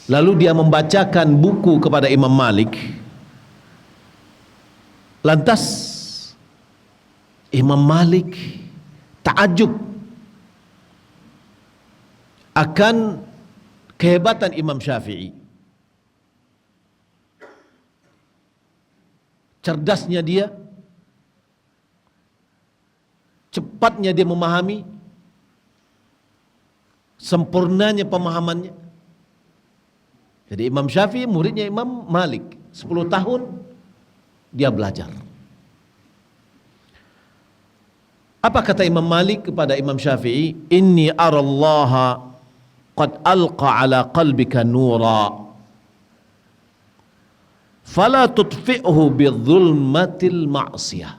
Lalu dia membacakan buku kepada Imam Malik. Lantas Imam Malik takjub akan kehebatan Imam Syafi'i. Cerdasnya dia, cepatnya dia memahami, sempurnanya pemahamannya. Jadi Imam Syafi'i muridnya Imam Malik, 10 tahun dia belajar. Apa kata Imam Malik kepada Imam Syafi'i? Inni arallaha qad alqa ala qalbika nura fala tudfi'hu bidzulmatil ma'siyah.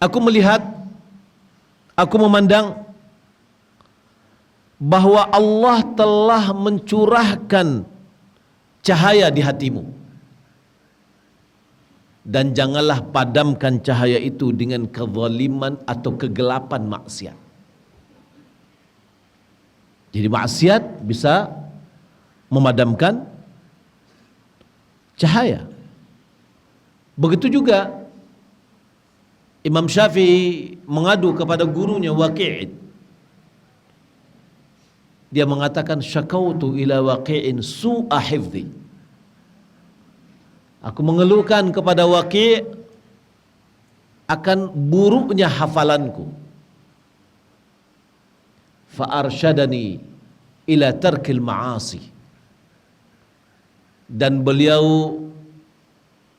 Aku melihat, aku memandang bahwa Allah telah mencurahkan cahaya di hatimu, dan janganlah padamkan cahaya itu dengan kezaliman atau kegelapan maksiat. Jadi maksiat bisa memadamkan cahaya. Begitu juga Imam Syafi'i mengadu kepada gurunya Waqi'. Dia mengatakan syakautu ila Waqi'in su'a hifdhi. Aku mengeluhkan kepada Waqi' akan buruknya hafalanku. Fa arsyadani ila tarkil ma'asi. Dan beliau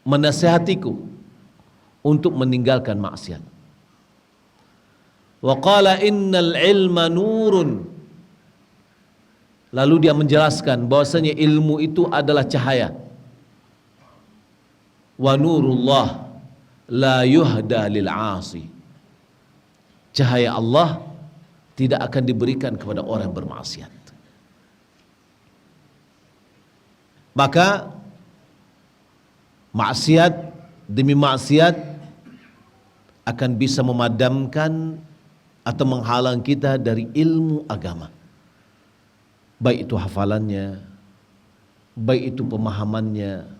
menasihatiku untuk meninggalkan maksiat. Wa qala innal ilma nurun. Lalu dia menjelaskan bahwasanya ilmu itu adalah cahaya. Wa nurullah la yuhda lil 'asi. Cahaya Allah tidak akan diberikan kepada orang yang bermaksiat. Maka maksiat demi maksiat akan bisa memadamkan atau menghalang kita dari ilmu agama. Baik itu hafalannya, baik itu pemahamannya.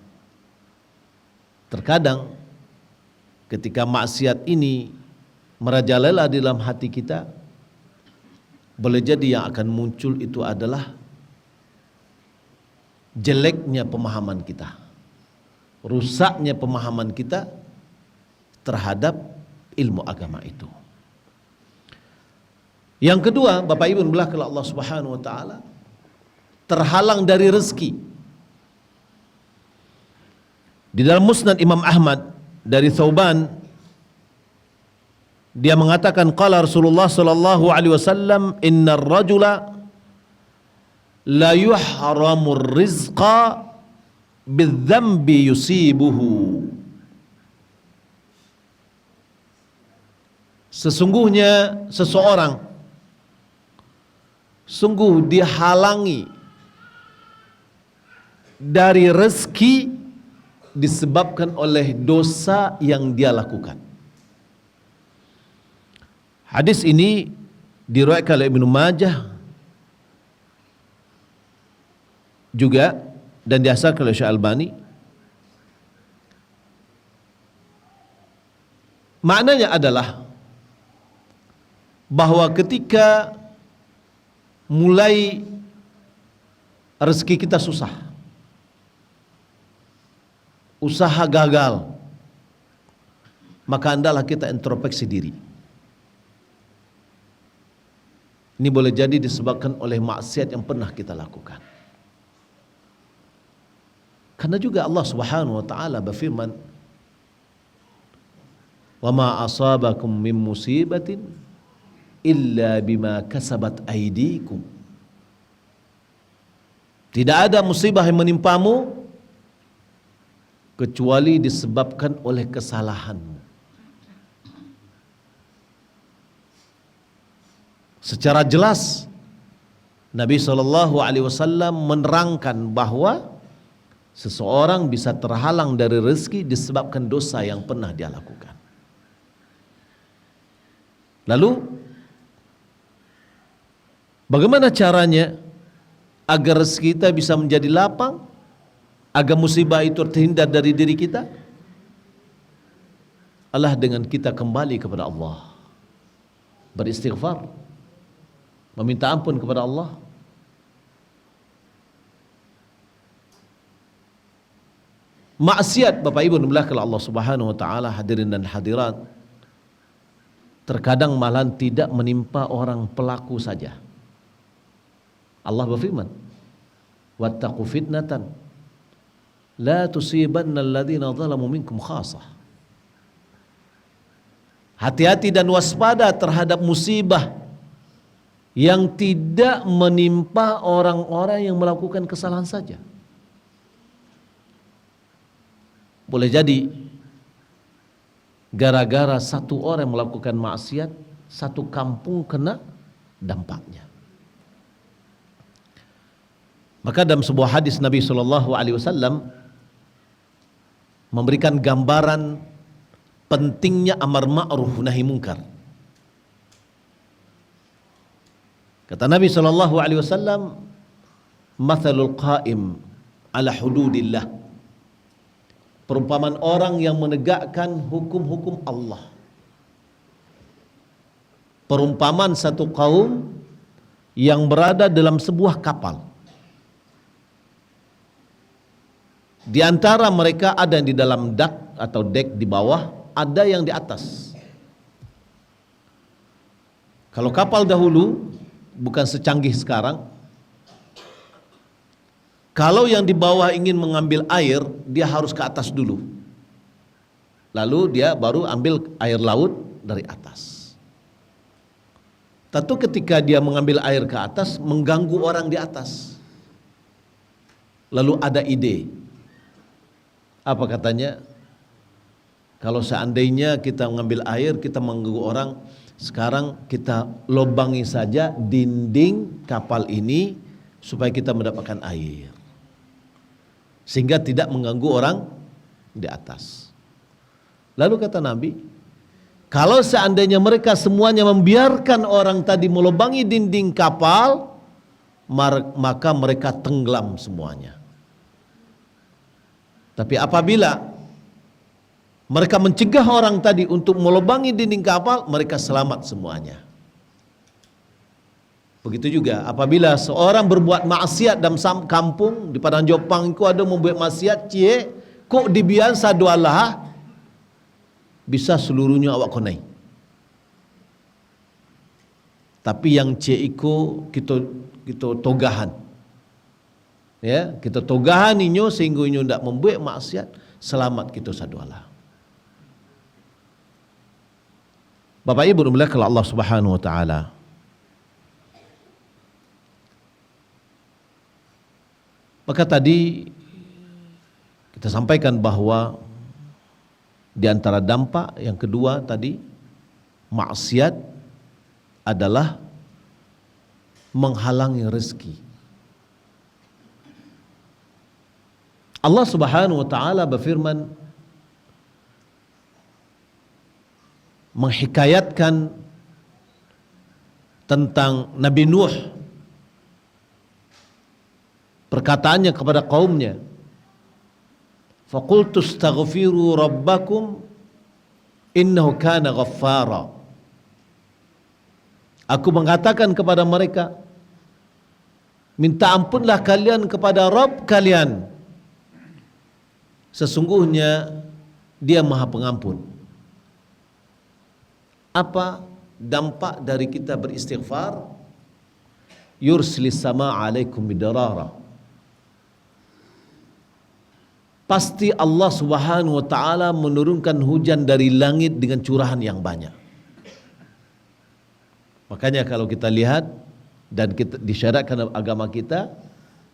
Terkadang ketika maksiat ini merajalela di dalam hati kita, boleh jadi yang akan muncul itu adalah jeleknya pemahaman kita, rusaknya pemahaman kita terhadap ilmu agama itu. Yang kedua, Bapak Ibu belakang Allah Subhanahu wa taala, terhalang dari rezeki. Di dalam Musnad Imam Ahmad dari Thauban, dia mengatakan qala Rasulullah sallallahu alaihi wasallam innar rajula la yuhramur rizqa bidzambi yusibuhu. Sesungguhnya seseorang sungguh dihalangi dari rezeki disebabkan oleh dosa yang dia lakukan. Hadis ini diriwayatkan oleh Ibnu Majah juga dan dihasankan oleh Syekh Albani. Maknanya adalah bahwa ketika mulai rezeki kita susah, usaha gagal, maka hendaklah kita introspeksi diri. Ini boleh jadi disebabkan oleh maksiat yang pernah kita lakukan. Karena juga Allah Subhanahu wa taala berfirman, "Wa ma asabakum min musibatin illa bima kasabat aydikum." Tidak ada musibah yang menimpamu kecuali disebabkan oleh kesalahanmu. Secara jelas Nabi SAW menerangkan bahwa seseorang bisa terhalang dari rezeki disebabkan dosa yang pernah dia lakukan. Lalu Bagaimana caranya agar rezeki kita bisa menjadi lapang, agar musibah itu terhindar dari diri kita? Allah dengan kita kembali kepada Allah, beristighfar, meminta ampun kepada Allah. Maksiat, Bapak Ibu dimulakan Allah Subhanahu wa taala, hadirin dan hadirat, terkadang malah tidak menimpa orang pelaku saja. Allah berfirman, wattaqu fitnatan la tusibanna alladhina zalamu minkum khassah. Hati-hati dan waspada terhadap musibah yang tidak menimpa orang-orang yang melakukan kesalahan saja. Boleh jadi gara-gara satu orang melakukan maksiat, satu kampung kena dampaknya. Maka dalam sebuah hadis Nabi SAW memberikan gambaran pentingnya amar ma'ruf nahi munkar. Kata Nabi SAW, mathalul qa'im ala hududillah, perumpamaan orang yang menegakkan hukum-hukum Allah. Perumpamaan satu kaum yang berada dalam sebuah kapal. Di antara mereka ada yang di dalam dak atau dek di bawah, ada yang di atas. Kalau kapal dahulu bukan secanggih sekarang. Kalau yang di bawah ingin mengambil air, dia harus ke atas dulu. Lalu dia baru ambil air laut dari atas. Tentu ketika dia mengambil air ke atas, mengganggu orang di atas. Lalu ada ide. Apa katanya? Kalau seandainya kita mengambil air, kita mengganggu orang, sekarang kita lobangi saja dinding kapal ini supaya kita mendapatkan air, sehingga tidak mengganggu orang di atas. Lalu kata Nabi, kalau seandainya mereka semuanya membiarkan orang tadi melubangi dinding kapal, maka mereka tenggelam semuanya. Tapi apabila mereka mencegah orang tadi untuk melubangi dinding kapal, mereka selamat semuanya. Begitu juga apabila seorang berbuat maksiat dalam kampung, di Padang Jopang itu ada membuat maksiat, cie, kok dibiasa doalah, bisa seluruhnya awak konai. Tapi yang cie iko kita togahan. Ya, kita togahan inyo sehingga inyo tidak membuat maksiat, selamat kita sadualah. Bapak Ibu dimuliakan Allah Subhanahu wa taala. Maka tadi kita sampaikan bahwa di antara dampak yang kedua tadi, maksiat adalah menghalangi rezeki. Allah Subhanahu wa taala berfirman menghikayatkan tentang Nabi Nuh, perkataannya kepada kaumnya, faqultu astaghfiru rabbakum innahu kana ghaffara. Aku mengatakan kepada mereka, minta ampunlah kalian kepada Rabb kalian, sesungguhnya Dia Maha Pengampun. Apa dampak dari kita beristighfar? Yursilis sama alaikum bidarara. Pasti Allah Subhanahu wa taala menurunkan hujan dari langit dengan curahan yang banyak. Makanya kalau kita lihat dan kita disyariatkan agama kita,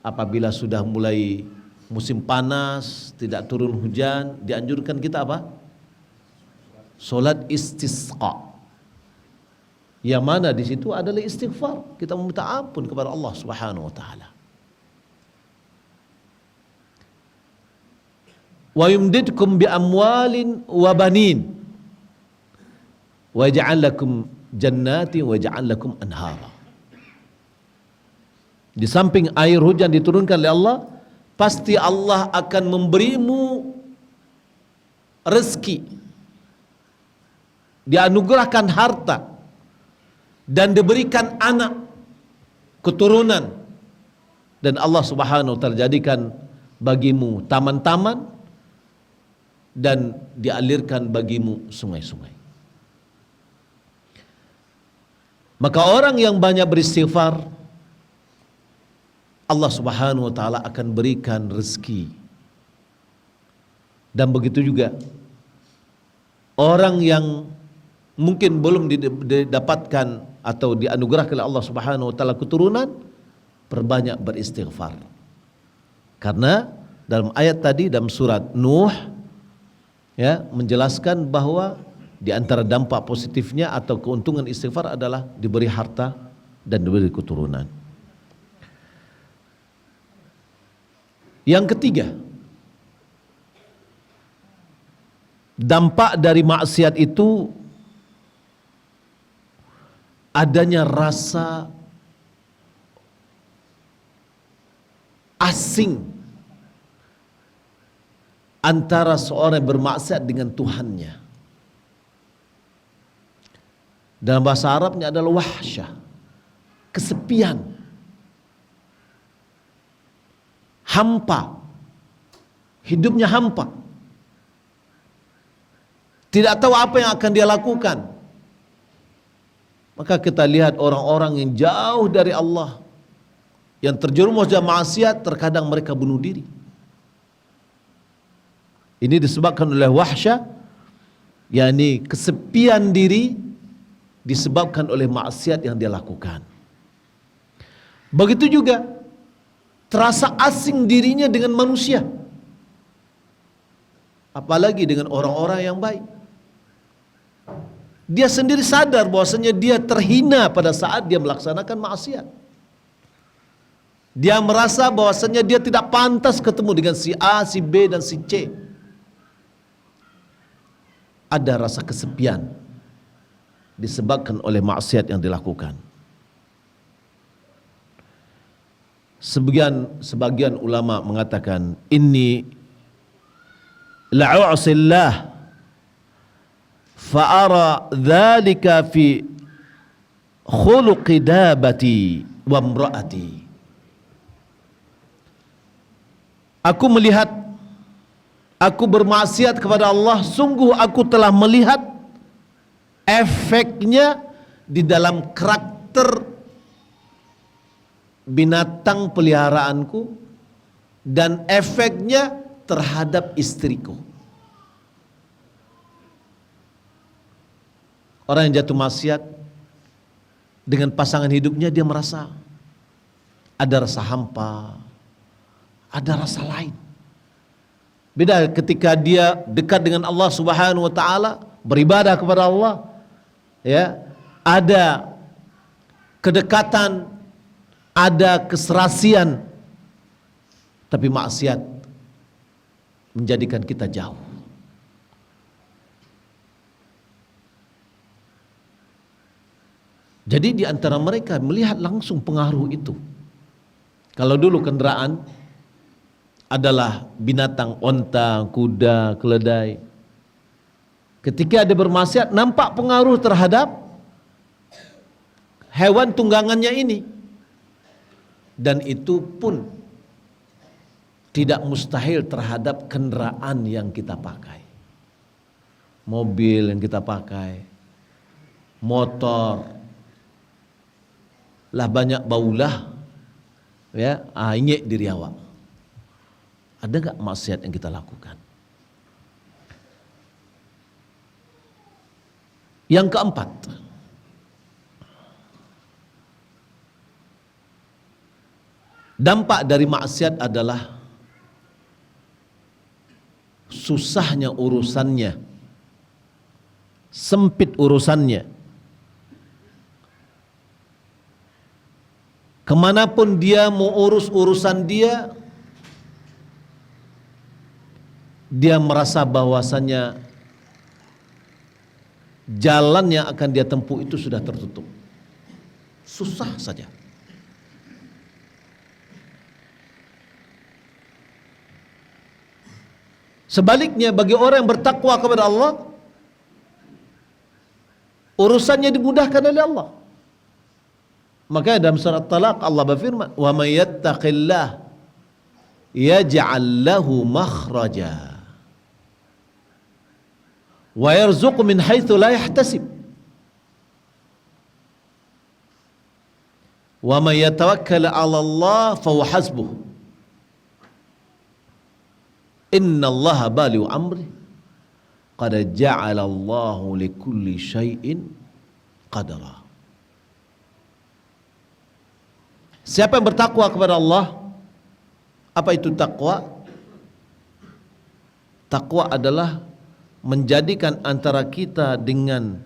apabila sudah mulai musim panas, tidak turun hujan, dianjurkan kita apa? Salat istisqa. Yang mana di situ adalah istighfar. Kita meminta ampun kepada Allah Subhanahu wa taala. Wa yumdidkum bi amwalin wa banin wa yaj'al lakum jannatin wa yaj'al lakum anhara. Di samping air hujan diturunkan oleh Allah, pasti Allah akan memberimu rezeki, dianugerahkan harta, dan diberikan anak, keturunan, dan Allah Subhanahu wa taala jadikan bagimu taman-taman dan dialirkan bagimu sungai-sungai. Maka orang yang banyak beristighfar, Allah Subhanahu wa taala akan berikan rezeki. Dan begitu juga orang yang mungkin belum didapatkan atau dianugerahkan oleh Allah Subhanahu wa taala keturunan, perbanyak beristighfar. Karena dalam ayat tadi dalam surat Nuh ya menjelaskan bahwa di antara dampak positifnya atau keuntungan istighfar adalah diberi harta dan diberi keturunan. Yang ketiga, dampak dari maksiat itu adanya rasa asing antara seorang yang bermaksiat dengan Tuhannya. Dalam bahasa Arabnya adalah wahsyah, kesepian, hampa, hidupnya hampa, tidak tahu apa yang akan dia lakukan. Maka kita lihat orang-orang yang jauh dari Allah, yang terjerumus dalam maksiat, terkadang mereka bunuh diri. Ini disebabkan oleh wahsyah, yakni kesepian diri disebabkan oleh maksiat yang dia lakukan. Begitu juga terasa asing dirinya dengan manusia, apalagi dengan orang-orang yang baik. Dia sendiri sadar bahwasanya dia terhina pada saat dia melaksanakan maksiat. Dia merasa bahwasanya dia tidak pantas ketemu dengan si A, si B, dan si C. Ada rasa kesepian disebabkan oleh maksiat yang dilakukan. Sebagian ulama mengatakan, inni la'u'sillah fa'ara dhalika fi khuluqi dabati wa imra'ati. Aku melihat aku bermaksiat kepada Allah, sungguh aku telah melihat efeknya di dalam karakter binatang peliharaanku dan efeknya terhadap istriku. Orang yang jatuh maksiat dengan pasangan hidupnya, dia merasa ada rasa hampa, ada rasa lain. Beda ketika dia dekat dengan Allah Subhanahu wa taala, beribadah kepada Allah, ya, ada kedekatan, ada keserasian, tapi maksiat menjadikan kita jauh. Jadi di antara mereka melihat langsung pengaruh itu. Kalau dulu kendaraan adalah binatang, onta, kuda, keledai. Ketika dia bermaksiat, nampak pengaruh terhadap hewan tunggangannya ini. Dan itu pun tidak mustahil terhadap kendaraan yang kita pakai. Mobil yang kita pakai, motor, lah banyak baulah, ya, ingek diri awak. Ada gak maksiat yang kita lakukan? Yang keempat, dampak dari maksiat adalah susahnya urusannya, sempit urusannya. Kemanapun dia mau urus urusan dia merasa bahwasanya jalan yang akan dia tempuh itu sudah tertutup. Susah saja. Sebaliknya bagi orang yang bertakwa kepada Allah, urusannya dimudahkan oleh Allah. Maka dalam surat Talaq Allah berfirman, "Wa may yattaqillah yaj'al lahu makhraja wa yarzuqhu min haitsu la yahtasib wa may yatawakkal 'ala Allah fa huwa hasbuh innallaha balighu amri qad ja'ala Allahu likulli syai'in qadara." Siapa yang bertakwa kepada Allah? Apa itu takwa? Takwa adalah menjadikan antara kita dengan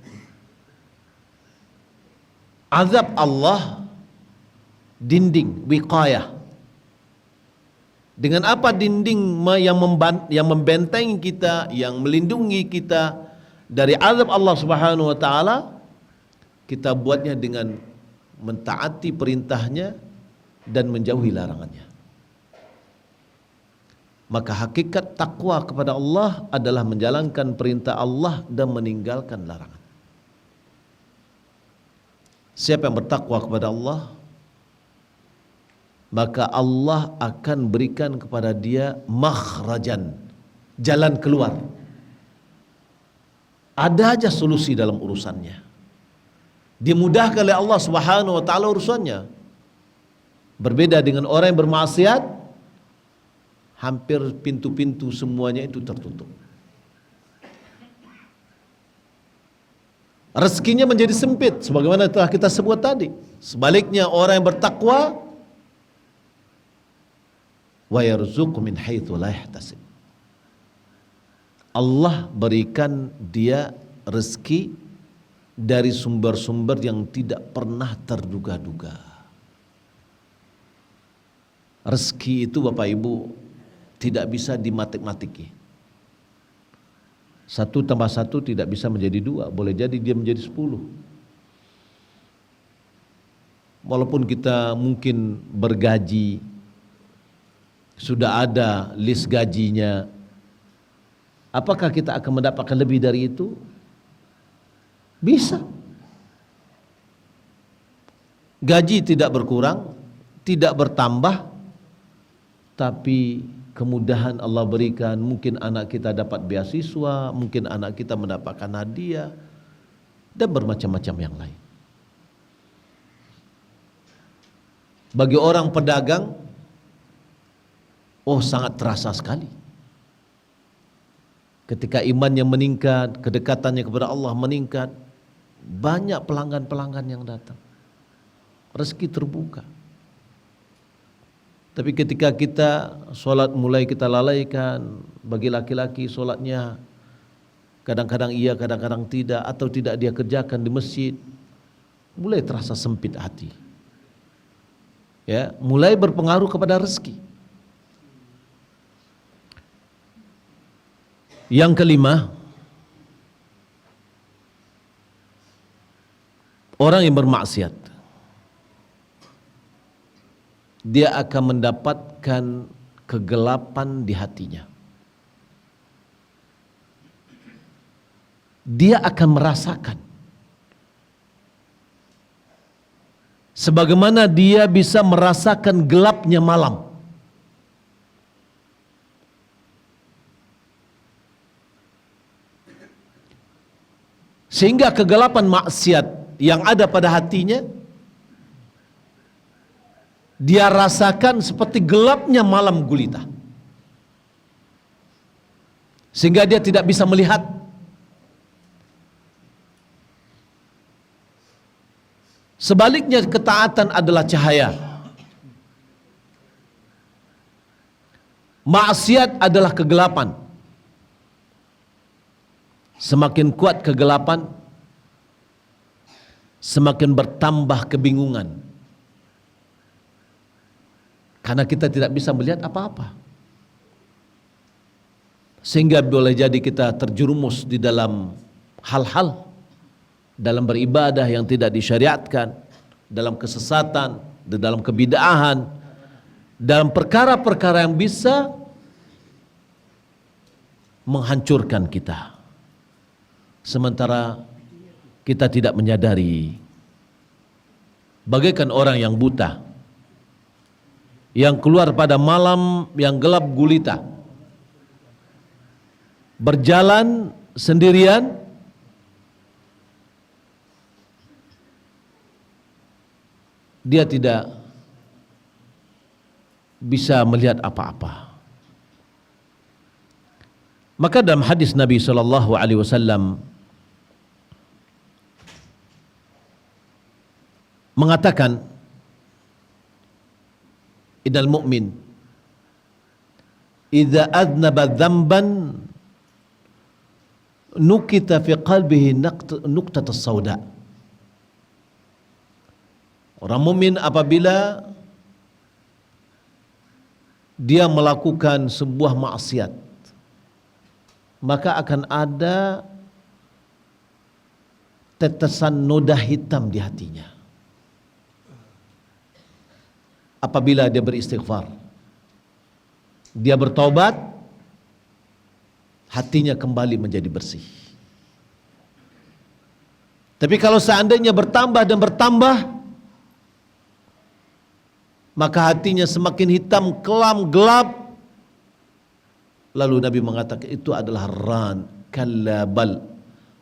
azab Allah dinding, wiqayah. Dengan apa dinding yang membentengi kita, yang melindungi kita dari azab Allah Subhanahu wa taala? Kita buatnya dengan mentaati perintahnya dan menjauhi larangannya. Maka hakikat takwa kepada Allah adalah menjalankan perintah Allah dan meninggalkan larangan. Siapa yang bertakwa kepada Allah, maka Allah akan berikan kepada dia makhrajan, jalan keluar. Ada aja solusi dalam urusannya. Dimudahkan oleh Allah Subhanahu wa taala urusannya. Berbeda dengan orang yang bermaksiat, hampir pintu-pintu semuanya itu tertutup. Rezekinya menjadi sempit sebagaimana telah kita sebut tadi. Sebaliknya orang yang bertakwa, wa yarzuqhu min haitsu la yahtasib. Allah berikan dia rezeki dari sumber-sumber yang tidak pernah terduga-duga. Rezeki itu Bapak Ibu tidak bisa dimatik-matiki. 1 tambah 1 tidak bisa menjadi 2, boleh jadi dia menjadi 10. Walaupun kita mungkin bergaji, sudah ada list gajinya, apakah kita akan mendapatkan lebih dari itu? Bisa. Gaji tidak berkurang, tidak bertambah, tapi kemudahan Allah berikan. Mungkin anak kita dapat beasiswa, mungkin anak kita mendapatkan hadiah, dan bermacam-macam yang lain. Bagi orang pedagang, sangat terasa sekali. Ketika imannya meningkat, kedekatannya kepada Allah meningkat, banyak pelanggan-pelanggan yang datang. Rezeki terbuka. Tapi ketika kita sholat mulai kita lalaikan, bagi laki-laki sholatnya kadang-kadang iya, kadang-kadang tidak, atau tidak dia kerjakan di masjid, mulai terasa sempit hati. Ya, mulai berpengaruh kepada rezeki. Yang kelima, orang yang bermaksiat, dia akan mendapatkan kegelapan di hatinya. Dia akan merasakan sebagaimana dia bisa merasakan gelapnya malam. Sehingga kegelapan maksiat yang ada pada hatinya dia rasakan seperti gelapnya malam gulita. Sehingga dia tidak bisa melihat. Sebaliknya ketaatan adalah cahaya. Maksiat adalah kegelapan. Semakin kuat kegelapan, semakin bertambah kebingungan. Karena kita tidak bisa melihat apa-apa. Sehingga boleh jadi kita terjerumus di dalam hal-hal, dalam beribadah yang tidak disyariatkan, dalam kesesatan, di dalam kebid'ahan, dalam perkara-perkara yang bisa menghancurkan kita. Sementara kita tidak menyadari, bagaikan orang yang buta, yang keluar pada malam yang gelap gulita, berjalan sendirian, dia tidak bisa melihat apa-apa. Maka dalam hadis Nabi SAW mengatakan, innal mu'min idza adnaba dzamban nukita fi qalbihi nuqtatus sauda. Orang mukmin apabila dia melakukan sebuah maksiat, maka akan ada tetesan noda hitam di hatinya. Apabila dia beristighfar, dia bertobat, hatinya kembali menjadi bersih. Tapi kalau seandainya bertambah dan bertambah, maka hatinya semakin hitam, kelam, gelap. Lalu Nabi mengatakan itu adalah ran, kalla bal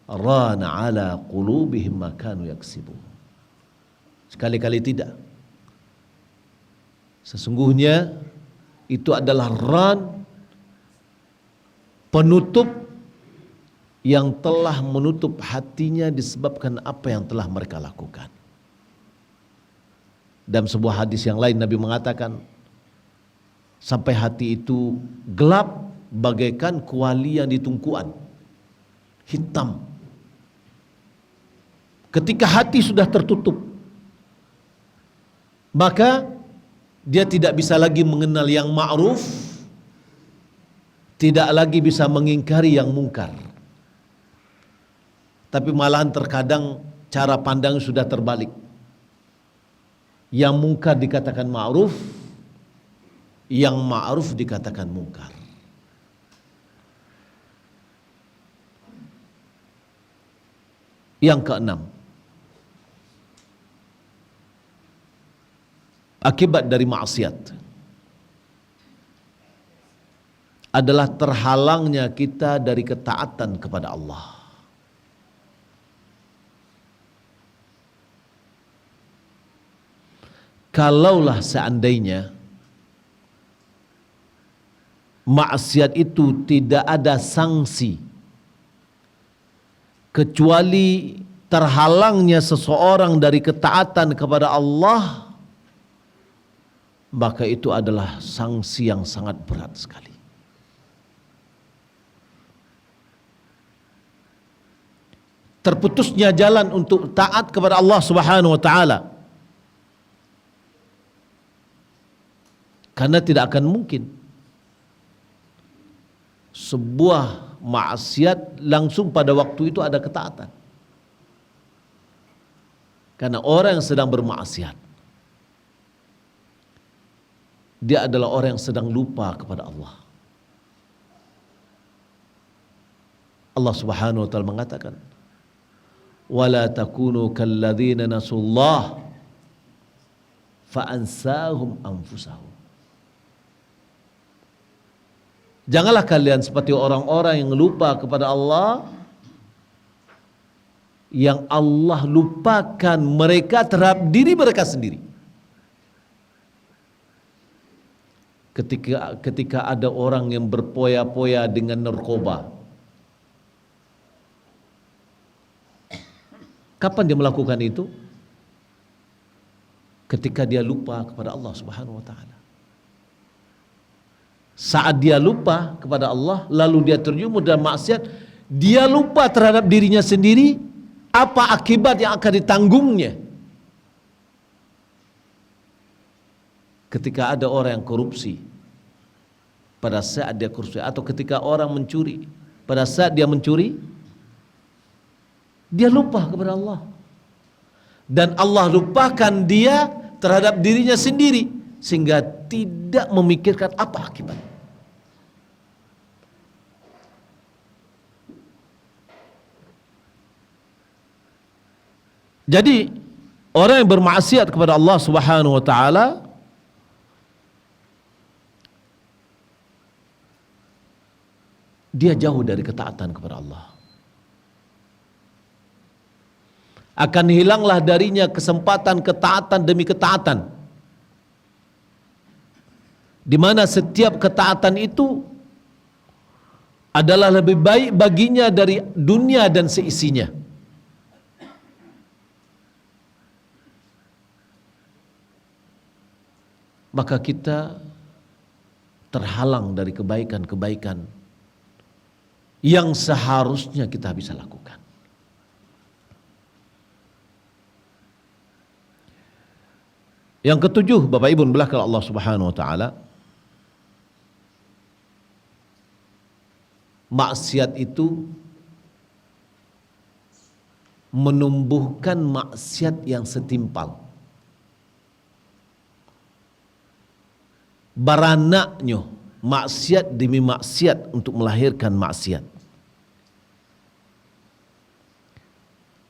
rana ala qulubihim ma kanu yaksibun. Sekali-kali tidak. Sesungguhnya itu adalah ran, penutup yang telah menutup hatinya disebabkan apa yang telah mereka lakukan. Dalam sebuah hadis yang lain Nabi mengatakan, sampai hati itu gelap bagaikan kuali yang ditungkuan, hitam. Ketika hati sudah tertutup, maka dia tidak bisa lagi mengenal yang ma'ruf, tidak lagi bisa mengingkari yang mungkar. Tapi malahan terkadang cara pandang sudah terbalik. Yang mungkar dikatakan ma'ruf, yang ma'ruf dikatakan mungkar. Yang keenam, akibat dari maksiat adalah terhalangnya kita dari ketaatan kepada Allah. Kalaulah seandainya maksiat itu tidak ada sanksi kecuali terhalangnya seseorang dari ketaatan kepada Allah, maka itu adalah sanksi yang sangat berat sekali. Terputusnya jalan untuk taat kepada Allah Subhanahu wa taala. Karena tidak akan mungkin sebuah maksiat langsung pada waktu itu ada ketaatan. Karena orang yang sedang bermaksiat, dia adalah orang yang sedang lupa kepada Allah. Allah Subhanahu wa taala mengatakan, "Wala takunu kalladzina nasullah fa ansahum anfusahum." Janganlah kalian seperti orang-orang yang lupa kepada Allah, yang Allah lupakan mereka terhadap diri mereka sendiri. Ketika ada orang yang berpoya-poya dengan narkoba, kapan dia melakukan itu? Ketika dia lupa kepada Allah Subhanahu wa taala. Saat dia lupa kepada Allah, lalu dia terjerumus dalam maksiat, dia lupa terhadap dirinya sendiri, apa akibat yang akan ditanggungnya. Ketika ada orang yang korupsi, pada saat dia korupsi, atau ketika orang mencuri, pada saat dia mencuri, dia lupa kepada Allah. Dan Allah lupakan dia terhadap dirinya sendiri, sehingga tidak memikirkan apa akibat. Jadi orang yang bermaksiat kepada Allah Subhanahu wa taala dia jauh dari ketaatan kepada Allah. Akan hilanglah darinya kesempatan ketaatan demi ketaatan, di mana setiap ketaatan itu adalah lebih baik baginya dari dunia dan seisinya. Maka kita terhalang dari kebaikan-kebaikan yang seharusnya kita bisa lakukan. Yang ketujuh, Bapak Ibu belakang Allah Subhanahu wa taala, maksiat itu menumbuhkan maksiat yang setimpal. Baranaknya maksiat demi maksiat untuk melahirkan maksiat,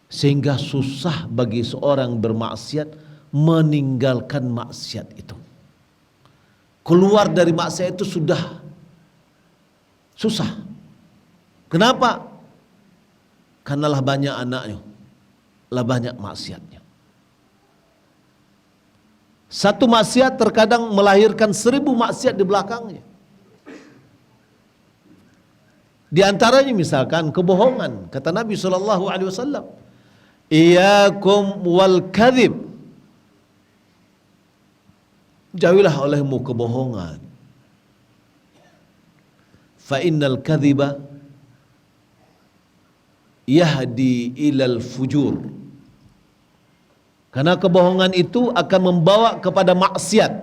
sehingga susah bagi seorang bermaksiat meninggalkan maksiat itu. Keluar dari maksiat itu sudah susah. Kenapa? Karena lah banyak anaknya, lah banyak maksiatnya. Satu maksiat terkadang melahirkan 1000 maksiat di belakangnya. Di antaranya misalkan kebohongan. Kata Nabi SAW, "Iyakum wal kadhib." Jauhilah olehmu kebohongan. Fa innal kadhiba yahdi ilal fujur. Karena kebohongan itu akan membawa kepada maksiat,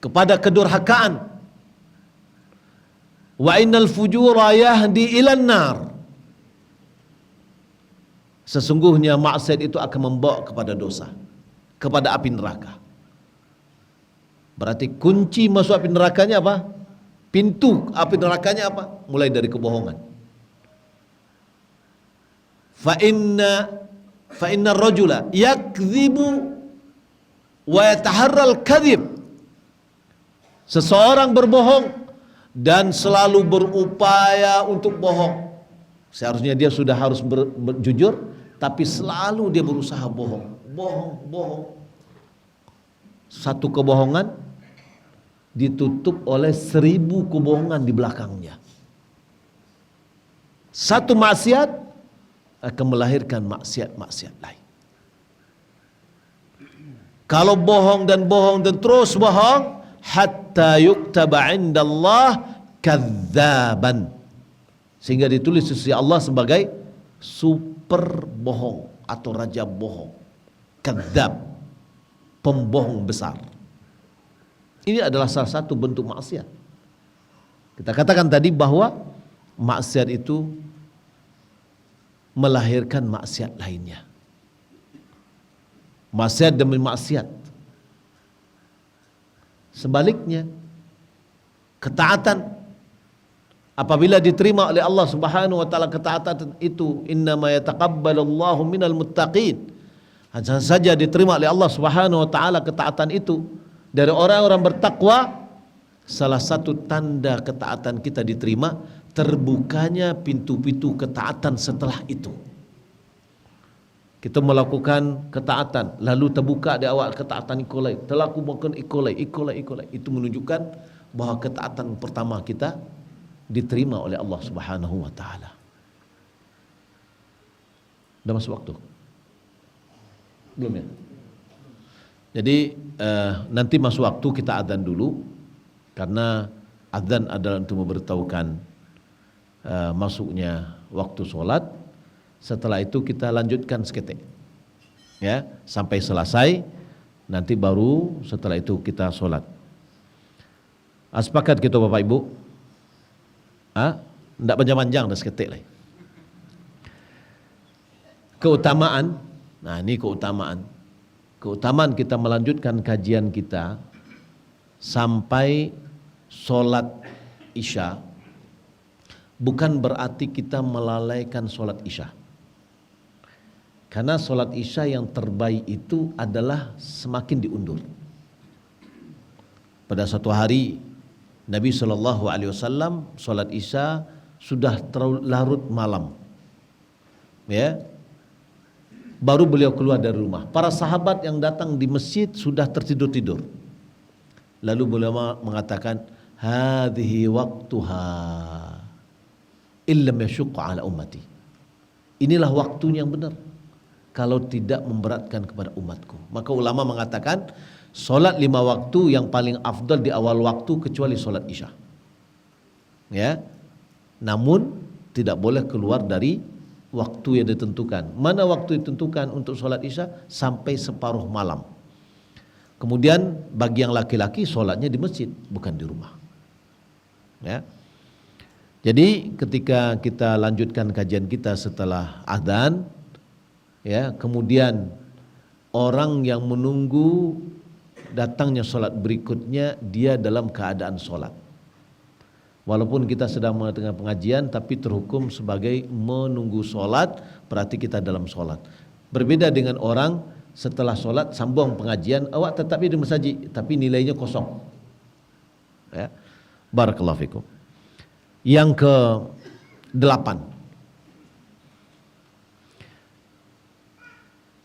kepada kedurhakaan. Wa innal fujura yahdi ilan nar. Sesungguhnya maksiat itu akan membawa kepada dosa, kepada api neraka. Berarti kunci masuk api nerakanya apa? Pintu api nerakanya apa? Mulai dari kebohongan. Fa inna rajula yakdzibu wa yataharral kadhib. Seseorang berbohong dan selalu berupaya untuk bohong. Seharusnya dia sudah harus berjujur, tapi selalu dia berusaha bohong. Satu kebohongan ditutup oleh 1000 kebohongan di belakangnya. Satu maksiat akan melahirkan maksiat-maksiat lain. Kalau bohong dan terus bohong, hatta yuktaba indallah kadzaban, sehingga ditulis di sisi Allah sebagai super bohong atau raja bohong, kadzab, pembohong besar. Ini adalah salah satu bentuk maksiat. Kita katakan tadi bahwa maksiat itu melahirkan maksiat lainnya. Maksiat demi maksiat. Sebaliknya, ketaatan apabila diterima oleh Allah Subhanahu wa taala, ketaatan itu innama yataqabbalullahu minal muttaqin. Hanya saja diterima oleh Allah Subhanahu wa taala ketaatan itu dari orang-orang bertakwa. Salah satu tanda ketaatan kita diterima, terbukanya pintu-pintu ketaatan setelah itu. Kita melakukan ketaatan, lalu terbuka di awal ketaatan ikolai, telaku makan ikolai. Itu menunjukkan bahwa ketaatan pertama kita diterima oleh Allah Subhanahu wa taala. Udah masuk waktu? Belum ya? Jadi nanti masuk waktu kita adzan dulu, karena adzan adalah untuk memberitahukan masuknya waktu sholat. Setelah itu kita lanjutkan seketik, ya, sampai selesai. Nanti baru setelah itu kita sholat. Sepakat kita Bapak Ibu? Tidak panjang-panjang dah seketik lah. Keutamaan. Nah ini keutamaan. Keutamaan kita melanjutkan kajian kita sampai sholat isya, bukan berarti kita melalaikan sholat isya. Karena solat isya yang terbaik itu adalah semakin diundur. Pada suatu hari Nabi SAW solat isya sudah terlalu larut malam, ya, baru beliau keluar dari rumah. Para sahabat yang datang di masjid sudah tertidur-tidur. Lalu beliau mengatakan, hadhihi waqtuha illam yashqa ala ummati. Inilah waktunya yang benar kalau tidak memberatkan kepada umatku. Maka ulama mengatakan solat 5 waktu yang paling afdal di awal waktu kecuali solat isya, ya. Namun tidak boleh keluar dari waktu yang ditentukan. Mana waktu ditentukan untuk solat isya? Sampai separuh malam. Kemudian bagi yang laki-laki solatnya di masjid, bukan di rumah, ya. Jadi ketika kita lanjutkan kajian kita setelah adzan, ya, kemudian orang yang menunggu datangnya solat berikutnya, dia dalam keadaan solat. Walaupun kita sedang mengadakan pengajian, tapi terhukum sebagai menunggu solat, berarti kita dalam solat. Berbeda dengan orang setelah solat sambung pengajian, awak tetap di masjid, tapi nilainya kosong, ya. Barakallahu fikum. Yang ke-8,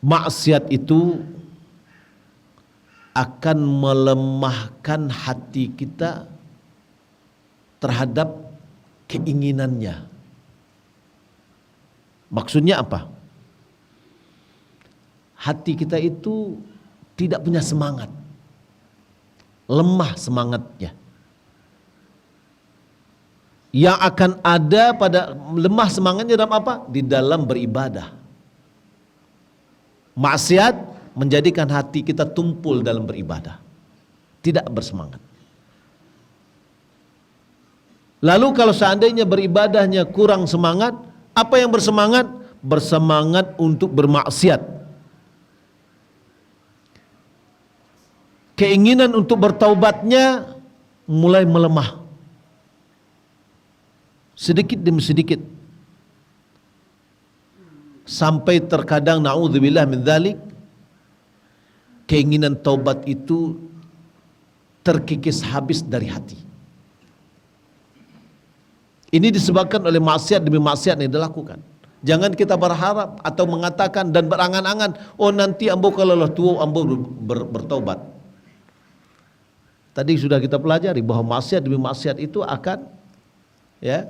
maksiat itu akan melemahkan hati kita terhadap keinginannya. Maksudnya apa? Hati kita itu tidak punya semangat, lemah semangatnya. Yang akan ada pada lemah semangatnya dalam apa? Di dalam beribadah. Maksiat menjadikan hati kita tumpul dalam beribadah, tidak bersemangat. Lalu kalau seandainya beribadahnya kurang semangat, apa yang bersemangat? Bersemangat untuk bermaksiat. Keinginan untuk bertaubatnya mulai melemah, sedikit demi sedikit, sampai terkadang na'udzubillah min dzalik, keinginan taubat itu terkikis habis dari hati. Ini disebabkan oleh maksiat demi maksiat yang dilakukan. Jangan kita berharap atau mengatakan dan berangan-angan, oh nanti ambo kalau tua ambo bertaubat. Tadi sudah kita pelajari bahwa maksiat demi maksiat itu akan, ya,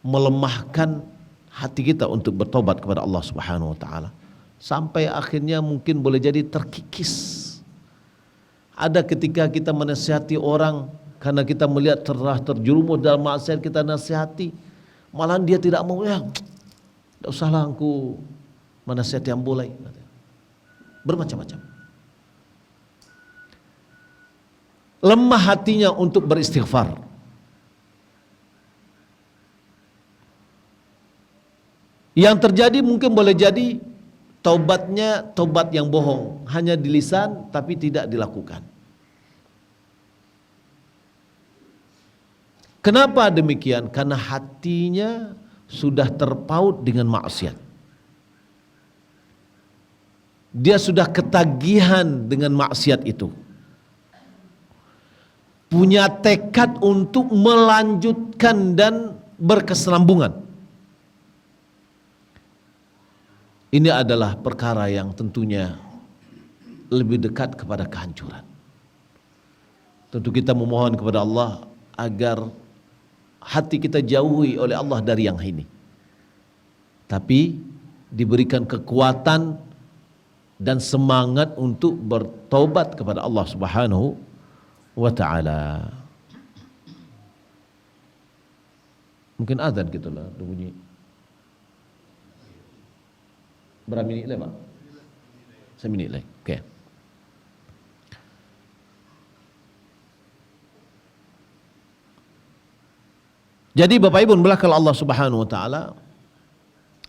melemahkan hati kita untuk bertobat kepada Allah Subhanahu wa taala. Sampai akhirnya mungkin boleh jadi terkikis. Ada ketika kita menasihati orang karena kita melihat terjerumus dalam maksiat, kita nasihati, malah dia tidak mau, ya tidak usahlah aku menasihati yang boleh. Bermacam-macam. Lemah hatinya untuk beristighfar. Yang terjadi mungkin boleh jadi taubatnya taubat yang bohong, hanya di lisan tapi tidak dilakukan. Kenapa demikian? Karena hatinya sudah terpaut dengan maksiat. Dia sudah ketagihan dengan maksiat itu. Punya tekad untuk melanjutkan dan berkesinambungan. Ini adalah perkara yang tentunya lebih dekat kepada kehancuran. Tentu kita memohon kepada Allah agar hati kita jauhi oleh Allah dari yang ini. Tapi diberikan kekuatan dan semangat untuk bertobat kepada Allah Subhanahu wa taala. Mungkin azan gitu lah bunyi. Berapa minit lagi, Pak? 1 minit lagi. Okey. Jadi Bapak Ibu belakang Allah Subhanahu wa taala,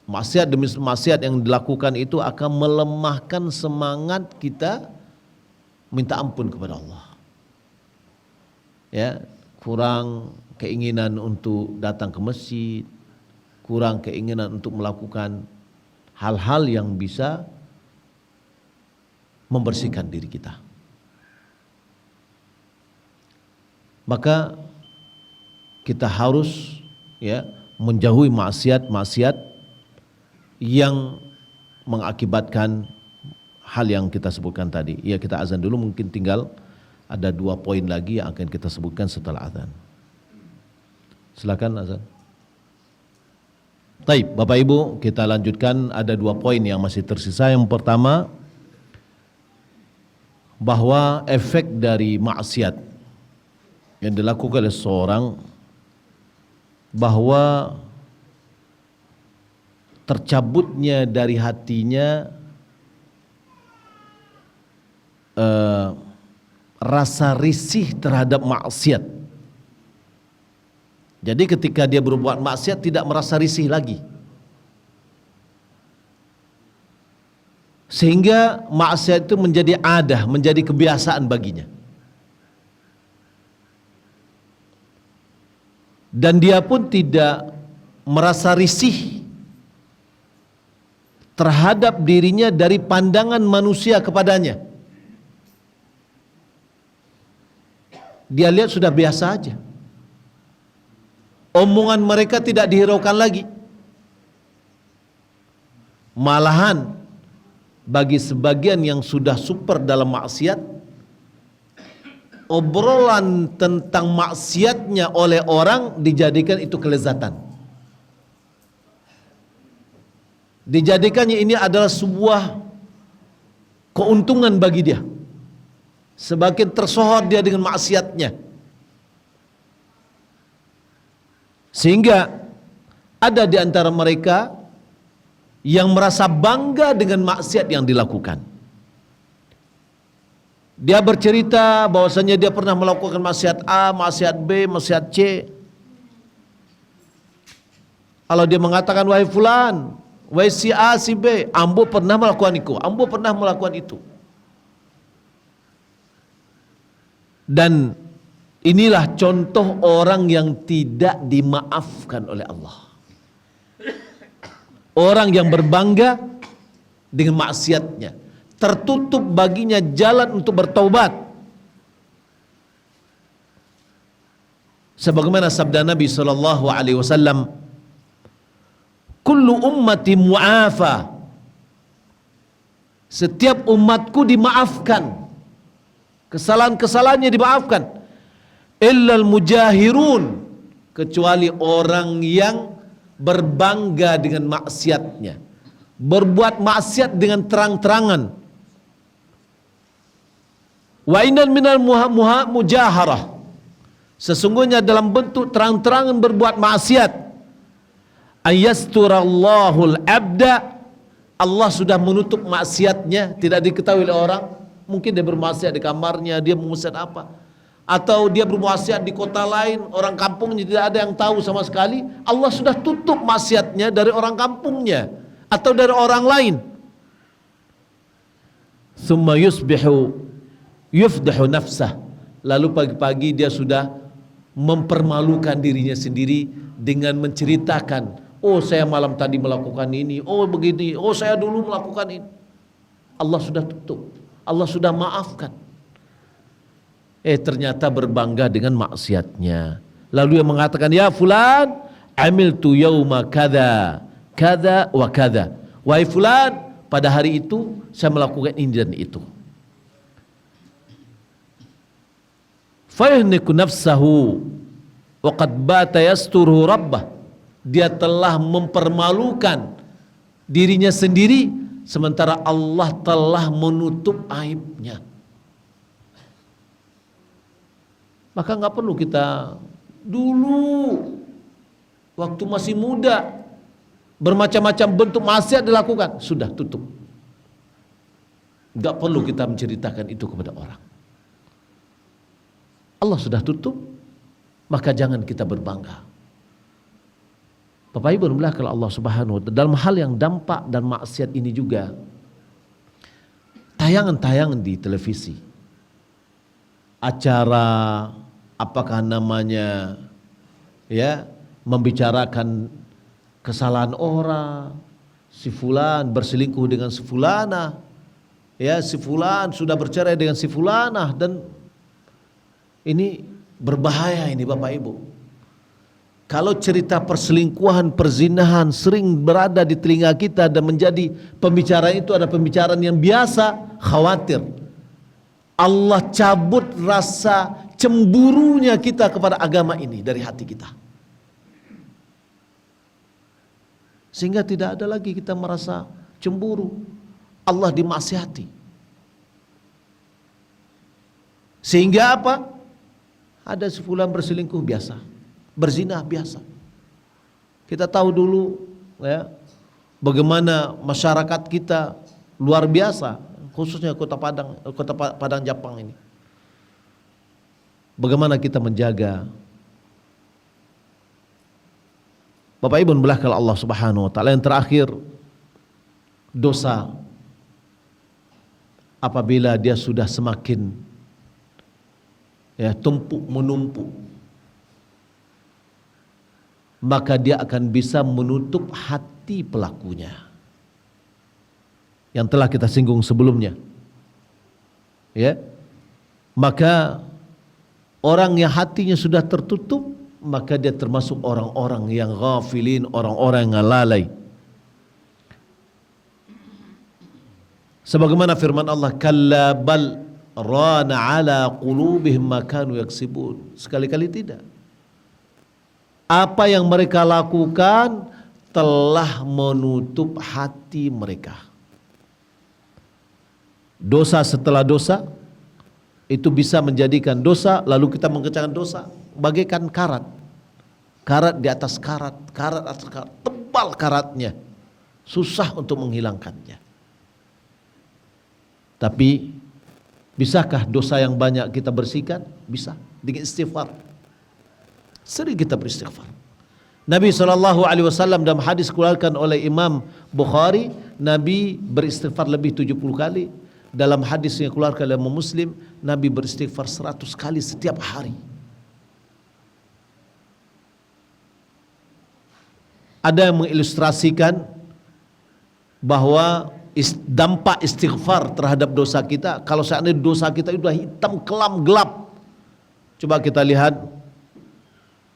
maksiat demi maksiat yang dilakukan itu akan melemahkan semangat kita minta ampun kepada Allah. Ya, kurang keinginan untuk datang ke masjid, kurang keinginan untuk melakukan hal-hal yang bisa membersihkan diri kita. Maka kita harus menjauhi maksiat-maksiat yang mengakibatkan hal yang kita sebutkan tadi. Ya, kita azan dulu, mungkin tinggal ada 2 poin lagi yang akan kita sebutkan setelah azan. Silakan azan. Baik, Bapak Ibu, kita lanjutkan, ada 2 poin yang masih tersisa. Yang pertama, bahwa efek dari maksiat yang dilakukan oleh seorang, bahwa tercabutnya dari hatinya rasa risih terhadap maksiat. Jadi ketika dia berbuat maksiat tidak merasa risih lagi, sehingga maksiat itu menjadi adah, menjadi kebiasaan baginya. Dan dia pun tidak merasa risih terhadap dirinya dari pandangan manusia kepadanya. Dia lihat sudah biasa aja. Omongan mereka tidak dihiraukan lagi. Malahan bagi sebagian yang sudah super dalam maksiat, obrolan tentang maksiatnya oleh orang dijadikan itu kelezatan. Dijadikannya ini adalah sebuah keuntungan bagi dia. Semakin tersohor dia dengan maksiatnya, sehingga ada di antara mereka yang merasa bangga dengan maksiat yang dilakukan. Dia bercerita bahwasanya dia pernah melakukan maksiat A, maksiat B, maksiat C. Kalau dia mengatakan, wahai fulan, wahai si A, si B, ambo pernah melakukan itu, ambo pernah melakukan itu. Dan inilah contoh orang yang tidak dimaafkan oleh Allah. Orang yang berbangga dengan maksiatnya, tertutup baginya jalan untuk bertaubat. Sebagaimana sabda Nabi SAW, kullu ummati mu'afa, setiap umatku dimaafkan, kesalahan-kesalahannya dimaafkan, illal mujahirun, kecuali orang yang berbangga dengan maksiatnya, berbuat maksiat dengan terang-terangan. Wa innal minal mujaharah, sesungguhnya dalam bentuk terang-terangan berbuat maksiat, ayasturallahul abda, Allah sudah menutup maksiatnya, tidak diketahui oleh orang. Mungkin dia bermaksiat di kamarnya, dia bermaksiat apa, atau dia bermaksiat di kota lain, orang kampungnya tidak ada yang tahu sama sekali. Allah sudah tutup maksiatnya dari orang kampungnya atau dari orang lain. Tsumma yusbihu yufdahu nafsah, lalu pagi-pagi dia sudah mempermalukan dirinya sendiri dengan menceritakan, oh saya malam tadi melakukan ini, oh begini, oh saya dulu melakukan ini. Allah sudah tutup, Allah sudah maafkan. Ternyata berbangga dengan maksiatnya. Lalu yang mengatakan, ya fulan, amiltu yauma kada, kada wa kada. Wahai fulan, pada hari itu saya melakukan ini dan itu. Fayahniku nafsahu wa qad bata yasturuhu rabbah. Dia telah mempermalukan dirinya sendiri, sementara Allah telah menutup aibnya. Maka nggak perlu kita dulu waktu masih muda bermacam-macam bentuk maksiat dilakukan, sudah tutup. Nggak perlu kita menceritakan itu kepada orang. Allah sudah tutup, maka jangan kita berbangga. Bapak Ibu bermulai Allah Subhanahu wa Ta'ala dalam hal yang dampak dan maksiat ini juga, tayangan-tayangan di televisi, acara apakah namanya, ya, membicarakan kesalahan orang, si fulan berselingkuh dengan si fulana, ya si fulan sudah bercerai dengan si fulanah, dan ini berbahaya ini Bapak Ibu. Kalau cerita perselingkuhan, perzinahan sering berada di telinga kita dan menjadi pembicaraan itu ada pembicaraan yang biasa, khawatir Allah cabut rasa cemburunya kita kepada agama ini dari hati kita. Sehingga tidak ada lagi kita merasa cemburu. Allah dimaksihati. Sehingga apa? Ada sefulan berselingkuh biasa, berzina biasa. Kita tahu dulu ya, bagaimana masyarakat kita luar biasa, khususnya kota Padang Japang ini. Bagaimana kita menjaga. Bapak Ibu belakang Allah Subhanahu wa taala. Yang terakhir, dosa apabila dia sudah semakin tumpuk menumpuk, maka dia akan bisa menutup hati pelakunya. Yang telah kita singgung sebelumnya. Ya. Maka orang yang hatinya sudah tertutup, maka dia termasuk orang-orang yang ghafilin, orang-orang yang lalai. Sebagaimana firman Allah, kalla bal rana ala qulubihim ma kanu yaksibun. Sekali-kali tidak. Apa yang mereka lakukan telah menutup hati mereka. Dosa setelah dosa itu bisa menjadikan dosa, lalu kita mengerjakan dosa bagaikan karat. Karat di atas karat, karat atas karat, tebal karatnya. Susah untuk menghilangkannya. Tapi bisakah dosa yang banyak kita bersihkan? Bisa, dengan istighfar. Sering kita beristighfar. Nabi SAW dalam hadis dikeluarkan oleh Imam Bukhari, Nabi beristighfar lebih 70 kali. Dalam hadis yang dikeluarkan oleh Imam Muslim, Nabi beristighfar 100 kali setiap hari. Ada yang mengilustrasikan bahwa dampak istighfar terhadap dosa kita, kalau seandainya dosa kita itu sudah hitam kelam gelap, coba kita lihat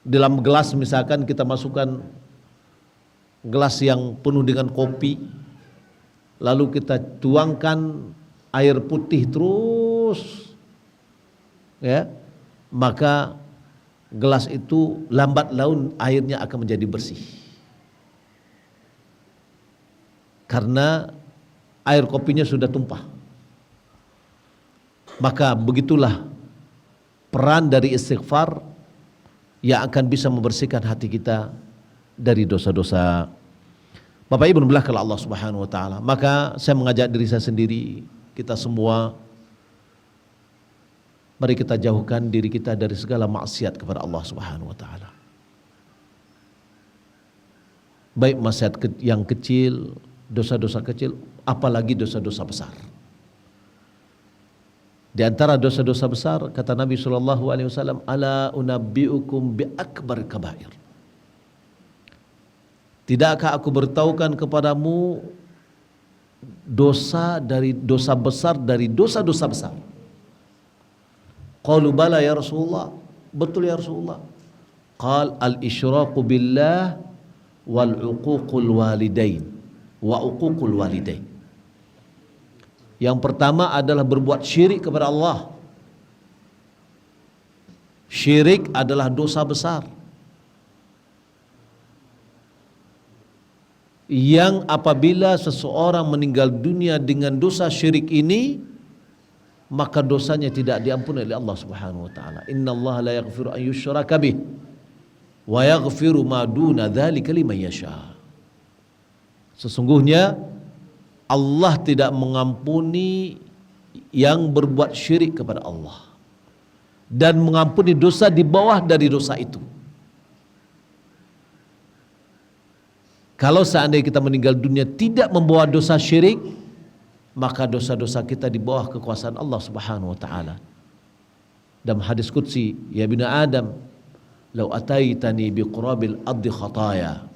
dalam gelas, misalkan kita masukkan gelas yang penuh dengan kopi, lalu kita tuangkan air putih terus, ya, maka gelas itu lambat laun airnya akan menjadi bersih. Karena air kopinya sudah tumpah. Maka begitulah peran dari istighfar yang akan bisa membersihkan hati kita dari dosa-dosa. Bapak Ibu belakang Allah Subhanahu wa taala. Maka saya mengajak diri saya sendiri, kita semua, mari kita jauhkan diri kita dari segala maksiat kepada Allah Subhanahu wa taala. Baik maksiat yang kecil, dosa-dosa kecil, apalagi dosa-dosa besar. Di antara dosa-dosa besar, kata Nabi SAW, ala unabbiukum bi akbar kabair. Tidakkah aku beritahukan kepadamu dosa besar dari dosa-dosa besar? Qalu bala ya Rasulullah. Betul ya Rasulullah. Qal al-isyraku billah wal uququl walidain. Wa uququl walidain. Yang pertama adalah berbuat syirik kepada Allah. Syirik adalah dosa besar yang apabila seseorang meninggal dunia dengan dosa syirik ini, maka dosanya tidak diampuni oleh Allah Subhanahu wa taala. Innallaha la yaghfiru an yushraka bih wa yaghfiru ma duna dzalika liman yasha. Sesungguhnya Allah tidak mengampuni yang berbuat syirik kepada Allah dan mengampuni dosa di bawah dari dosa itu. Kalau seandainya kita meninggal dunia tidak membawa dosa syirik, maka dosa-dosa kita di bawah kekuasaan Allah Subhanahu wa taala. Dalam hadis qudsi, ya bani Adam, law ataitani biqurabil ardi khataya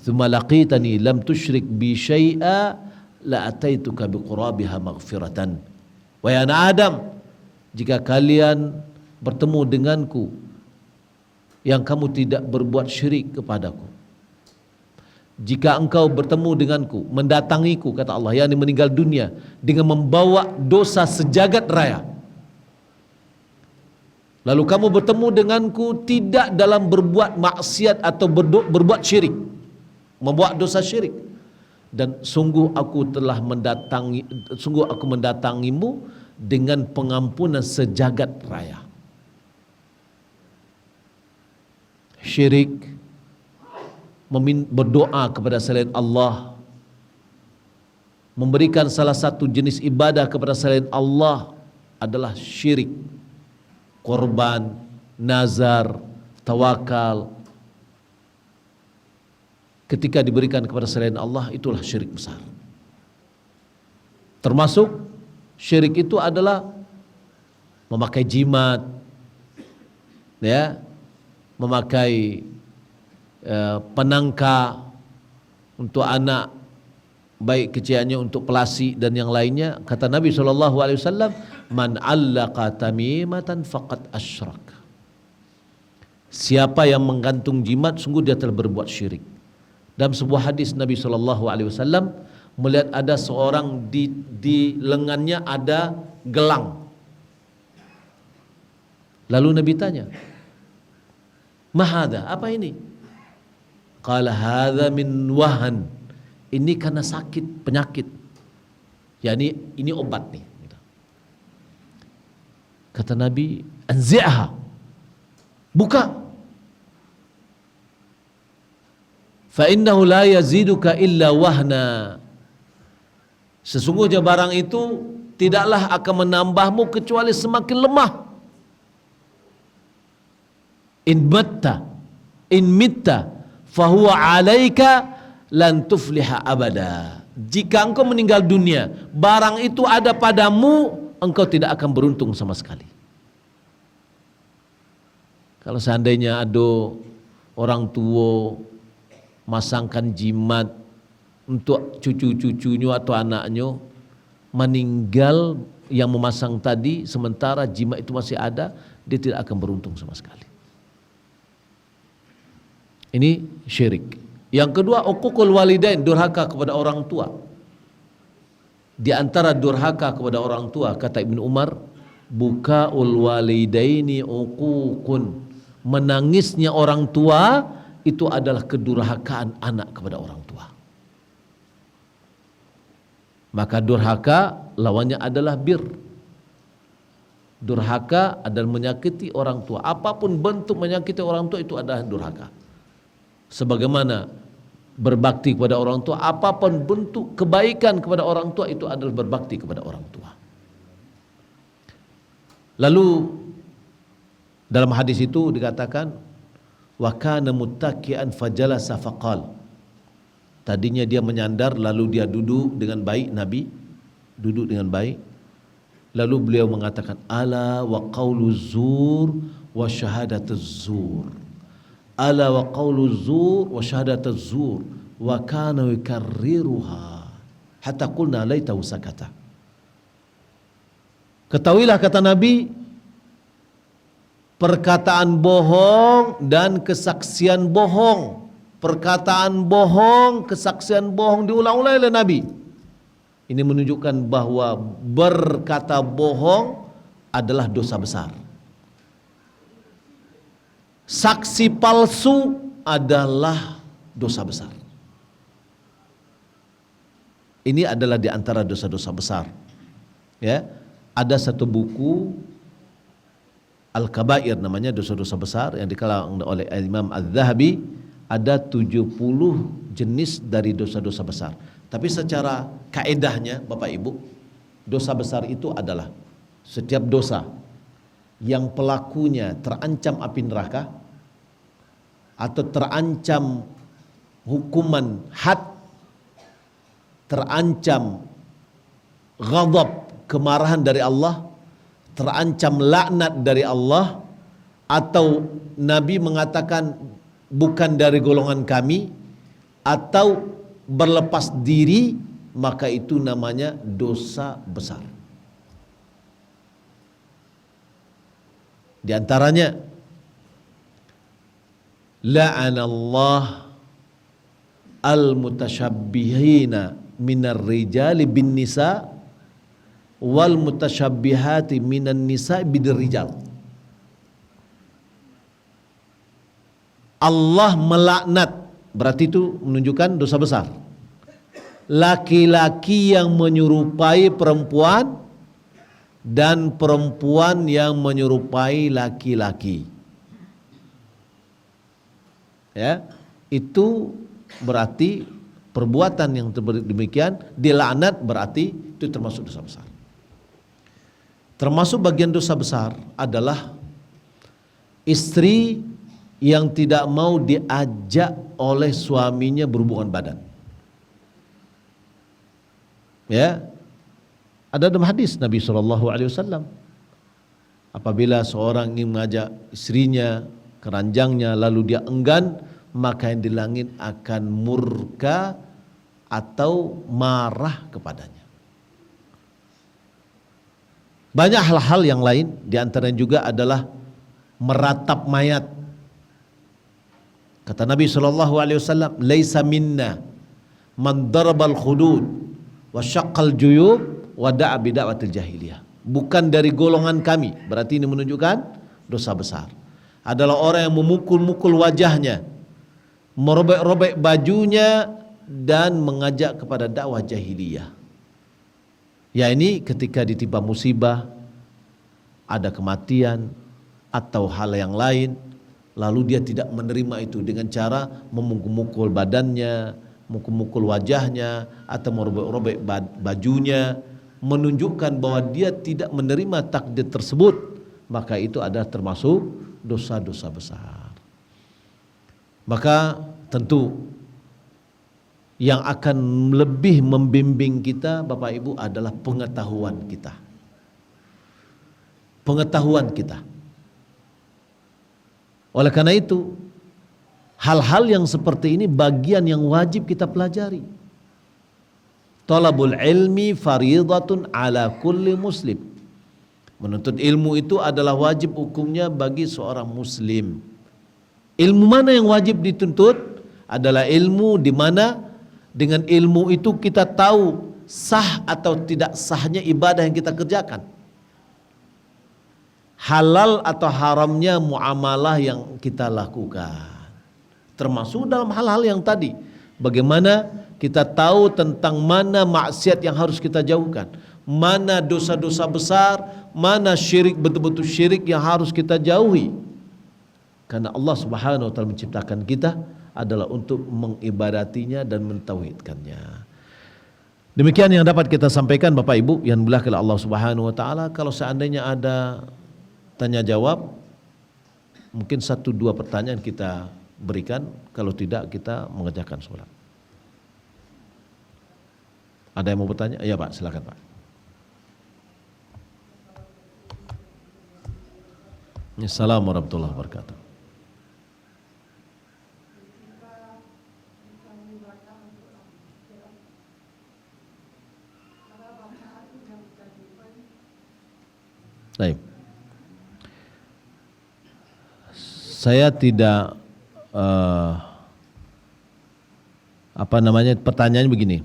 thumma laqitani lam tusyrik bi syai'a la ataituka biqurabiha maghfiratan. Wahai anak Adam, jika kalian bertemu denganku yang kamu tidak berbuat syirik kepadaku, jika engkau bertemu denganku, mendatangiku, kata Allah, yakni meninggal dunia dengan membawa dosa sejagat raya, lalu kamu bertemu denganku tidak dalam berbuat maksiat atau berbuat syirik, membuat dosa syirik, dan sungguh aku mendatangimu dengan pengampunan sejagat raya. Syirik, berdoa kepada selain Allah, memberikan salah satu jenis ibadah kepada selain Allah adalah syirik. Korban, nazar, tawakal, ketika diberikan kepada selain Allah, itulah syirik besar. Termasuk syirik itu adalah memakai jimat, ya, memakai penangka untuk anak, baik kecilnya untuk pelasi dan yang lainnya. Kata Nabi SAW, man allaqa tamimatan faqad asyrak. Siapa yang menggantung jimat, sungguh dia telah berbuat syirik. Dalam sebuah hadis Nabi SAW melihat ada seorang di lengannya ada gelang. Lalu Nabi tanya, "Mahada, apa ini?" Qala hadza min wahan. Ini karena sakit, penyakit. Yani ini obat nih. Kata Nabi, "Anzi'ha." Buka. Fa innahu la yaziduka illa wahna. Sesungguhnya barang itu tidaklah akan menambahmu kecuali semakin lemah. In mitta fahuwa alaika lan tufliha abada. Jika engkau meninggal dunia, barang itu ada padamu, engkau tidak akan beruntung sama sekali. Kalau seandainya ada orang tua masangkan jimat untuk cucu-cucunya atau anaknya, meninggal yang memasang tadi, sementara jimat itu masih ada, dia tidak akan beruntung sama sekali. Ini syirik. Yang kedua, uququl walidain, durhaka kepada orang tua. Di antara durhaka kepada orang tua, kata Ibnu Umar, bukaul walidaini uququn. Menangisnya orang tua itu adalah kedurhakaan anak kepada orang tua. Maka durhaka lawannya adalah bir. Durhaka adalah menyakiti orang tua. Apapun bentuk menyakiti orang tua itu adalah durhaka. Sebagaimana berbakti kepada orang tua, apapun bentuk kebaikan kepada orang tua itu adalah berbakti kepada orang tua. Lalu dalam hadis itu dikatakan, wa kana muttaki'an fajalasa faqal. Tadinya dia menyandar, lalu dia duduk dengan baik. Nabi duduk dengan baik. Lalu beliau mengatakan, ala wa qawlu zur wa syahadatuz zur. Ala wa qawlu zur wa syahadatuz zur. Wa kana yukarriruha hatta qulna laitahu sakata. Ketahuilah, kata Nabi, perkataan bohong dan kesaksian bohong. Perkataan bohong, kesaksian bohong diulang-ulang oleh Nabi. Ini menunjukkan bahwa berkata bohong adalah dosa besar. Saksi palsu adalah dosa besar. Ini adalah di antara dosa-dosa besar. Ya, ada satu buku Al-Kabair namanya, dosa-dosa besar, yang dikalang oleh Imam Az-Zahabi. Ada 70 jenis dari dosa-dosa besar. Tapi secara kaedahnya Bapak Ibu, dosa besar itu adalah setiap dosa yang pelakunya terancam api neraka atau terancam hukuman had, terancam ghadab, kemarahan dari Allah, terancam laknat dari Allah, atau Nabi mengatakan bukan dari golongan kami, atau berlepas diri, maka itu namanya dosa besar. Di antaranya, la'anallah al-mutasyabbihina minar rijali bin nisa wal mutasyabbihati minan nisa bidir rijal. Allah melaknat, berarti itu menunjukkan dosa besar. Laki-laki yang menyerupai perempuan dan perempuan yang menyerupai laki-laki. Ya, itu berarti perbuatan yang demikian dilaknat, berarti itu termasuk dosa besar. Termasuk bagian dosa besar adalah istri yang tidak mau diajak oleh suaminya berhubungan badan. Ya, ada dalam hadis Nabi SAW, apabila seorang ingin mengajak istrinya ke ranjangnya lalu dia enggan, maka yang di langit akan murka atau marah kepadanya. Banyak hal-hal yang lain, di antaranya juga adalah meratap mayat. Kata Nabi SAW, laisa minna man darabal khudud wa syaqqal juyub wa da'a bida'watil jahiliyah. Bukan dari golongan kami, berarti ini menunjukkan dosa besar. Adalah orang yang memukul-mukul wajahnya, merobek-robek bajunya, dan mengajak kepada dakwah jahiliyah. Ya, ini ketika ditimpa musibah, ada kematian atau hal yang lain, lalu dia tidak menerima itu dengan cara memukul-mukul badannya, mukul-mukul wajahnya, atau merobek-robek bajunya, menunjukkan bahwa dia tidak menerima takdir tersebut, maka itu adalah termasuk dosa-dosa besar. Maka tentu yang akan lebih membimbing kita, Bapak Ibu, adalah pengetahuan kita. Pengetahuan kita. Oleh karena itu, hal-hal yang seperti ini bagian yang wajib kita pelajari. Talabul ilmi faridatun ala kulli muslim. Menuntut ilmu itu adalah wajib hukumnya bagi seorang muslim. Ilmu mana yang wajib dituntut? Adalah ilmu di mana dengan ilmu itu kita tahu sah atau tidak sahnya ibadah yang kita kerjakan. Halal atau haramnya muamalah yang kita lakukan. Termasuk dalam hal-hal yang tadi. Bagaimana kita tahu tentang mana maksiat yang harus kita jauhkan. Mana dosa-dosa besar, mana syirik, betul-betul syirik yang harus kita jauhi. Karena Allah Subhanahu wa taala menciptakan kita adalah untuk mengibadatinya dan mentauhidkannya. Demikian yang dapat kita sampaikan, Bapak Ibu yang dimuliakan oleh Allah Subhanahu wa taala. Kalau seandainya ada tanya jawab, mungkin 1-2 pertanyaan kita berikan, kalau tidak kita mengerjakan sholat. Ada yang mau bertanya? Iya Pak, silakan Pak. Assalamualaikum warahmatullahi wabarakatuh. Baik. Saya tidak pertanyaannya begini.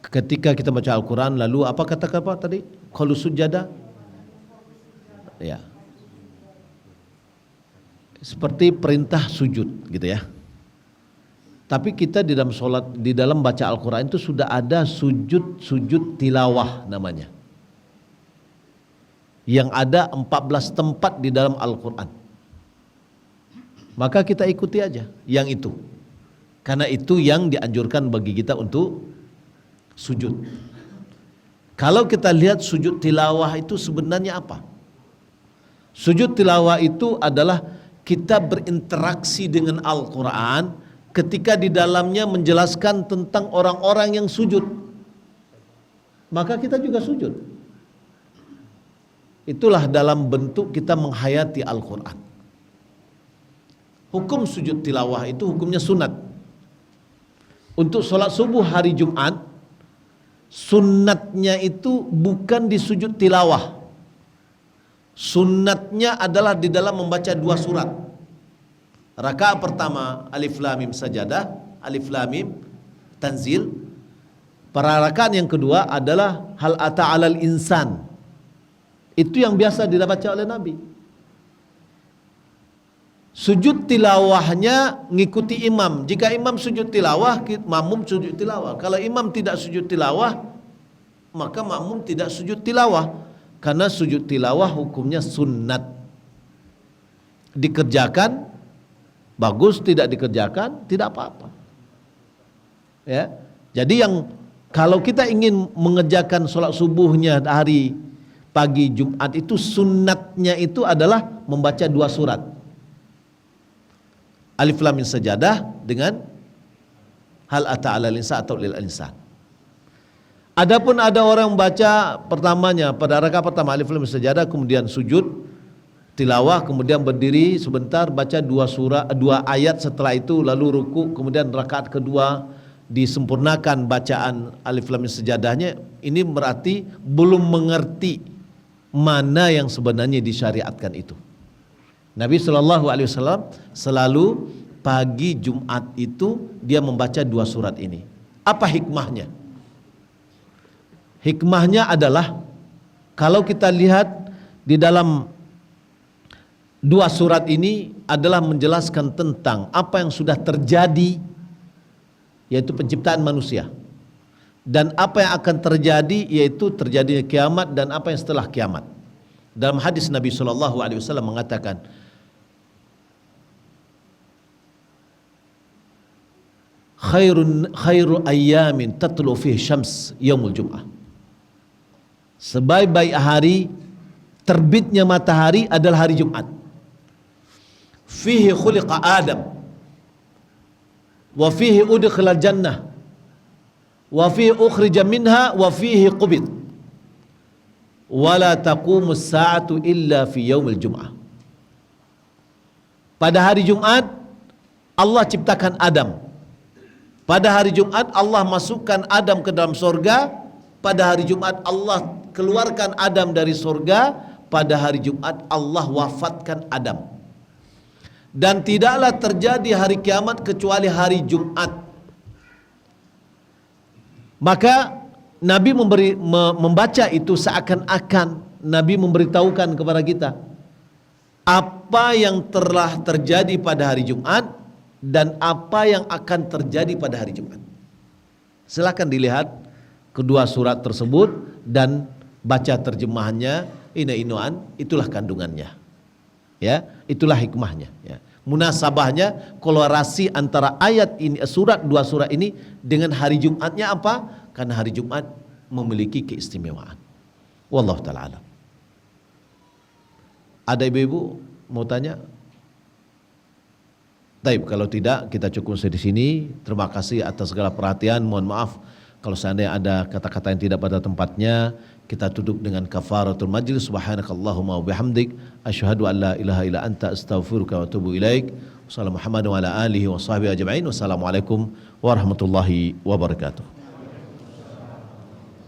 Ketika kita baca Al-Quran, lalu apa kata Pak tadi? Kalau sujada, ya, seperti perintah sujud gitu ya. Tapi kita di dalam sholat, di dalam baca Al-Quran itu sudah ada sujud tilawah namanya, yang ada 14 tempat di dalam Al-Quran. Maka kita ikuti aja yang itu, karena itu yang dianjurkan bagi kita untuk sujud. Kalau kita lihat sujud tilawah itu sebenarnya apa? Sujud tilawah itu adalah kita berinteraksi dengan Al-Quran ketika di dalamnya menjelaskan tentang orang-orang yang sujud. Maka kita juga sujud. Itulah dalam bentuk kita menghayati Al-Quran. Hukum sujud tilawah itu hukumnya sunat. Untuk sholat subuh hari Jumat, sunnatnya itu bukan di sujud tilawah. Sunnatnya adalah di dalam membaca 2 surat. Rakaat pertama Alif Lam Mim Sajadah, Alif Lam Mim Tanzil. Pada rakaat yang kedua adalah Hal Ata 'alal Insan. Itu yang biasa dibaca oleh Nabi. Sujud tilawahnya ngikuti imam. Jika imam sujud tilawah, makmum sujud tilawah. Kalau imam tidak sujud tilawah, maka makmum tidak sujud tilawah. Karena sujud tilawah hukumnya sunnat. Dikerjakan bagus, tidak dikerjakan tidak apa-apa. Ya. Jadi yang kalau kita ingin mengerjakan sholat subuhnya hari pagi Jumat itu, sunnatnya itu adalah membaca 2 surat. Alif Lam Mim Sajadah dengan Hal Ata 'alal Insan atau Lil Insan. Adapun ada orang baca pertamanya pada rakaat pertama Alif Lam Mim Sajadah, kemudian sujud tilawah, kemudian berdiri sebentar baca 2 ayat, setelah itu lalu ruku, kemudian rakaat kedua disempurnakan bacaan Alif Lam Mim Sajadahnya. Ini berarti belum mengerti mana yang sebenarnya disyariatkan itu. Nabi SAW selalu pagi Jumat itu dia membaca 2 surat ini. Apa hikmahnya? Hikmahnya adalah kalau kita lihat di dalam 2 surat ini adalah menjelaskan tentang apa yang sudah terjadi, yaitu penciptaan manusia, dan apa yang akan terjadi, yaitu terjadinya kiamat dan apa yang setelah kiamat. Dalam hadis Nabi SAW mengatakan, khairu ayyamin tatlu fihi syams yaumul jum'ah. Sebaik-baik hari terbitnya matahari adalah hari Jumat. Fihi khuliqa Adam wa fihi udkhilal jannah wa fihi ukhrija minha wa fihi qubid wa la taqumus sa'atu illa fi yaumil jum'ah. Pada hari Jumat Allah ciptakan Adam. Pada hari Jumat Allah masukkan Adam ke dalam surga. Pada hari Jumat Allah keluarkan Adam dari surga. Pada hari Jumat Allah wafatkan Adam. Dan tidaklah terjadi hari kiamat kecuali hari Jumat. Maka Nabi membaca itu seakan-akan Nabi memberitahukan kepada kita apa yang telah terjadi pada hari Jumat dan apa yang akan terjadi pada hari Jumat. Silakan dilihat kedua surat tersebut dan baca terjemahannya, ina-inuan, itulah kandungannya. Ya, itulah hikmahnya, ya. Munasabahnya, korelasi antara ayat ini, dua surat ini dengan hari Jumatnya apa? Karena hari Jumat memiliki keistimewaan. Wallahu ta'ala alam. Ada ibu-ibu mau tanya? Baik, kalau tidak kita cukup di sini. Terima kasih atas segala perhatian. Mohon maaf kalau seandainya ada kata-kata yang tidak pada tempatnya. Kita tutup dengan kafaratul majlis. Subhanakallahumma wa bihamdik asyhadu an la ilaha illa anta astaghfiruka wa atubu ilaik. Wassalamualaikum warahmatullahi wabarakatuh.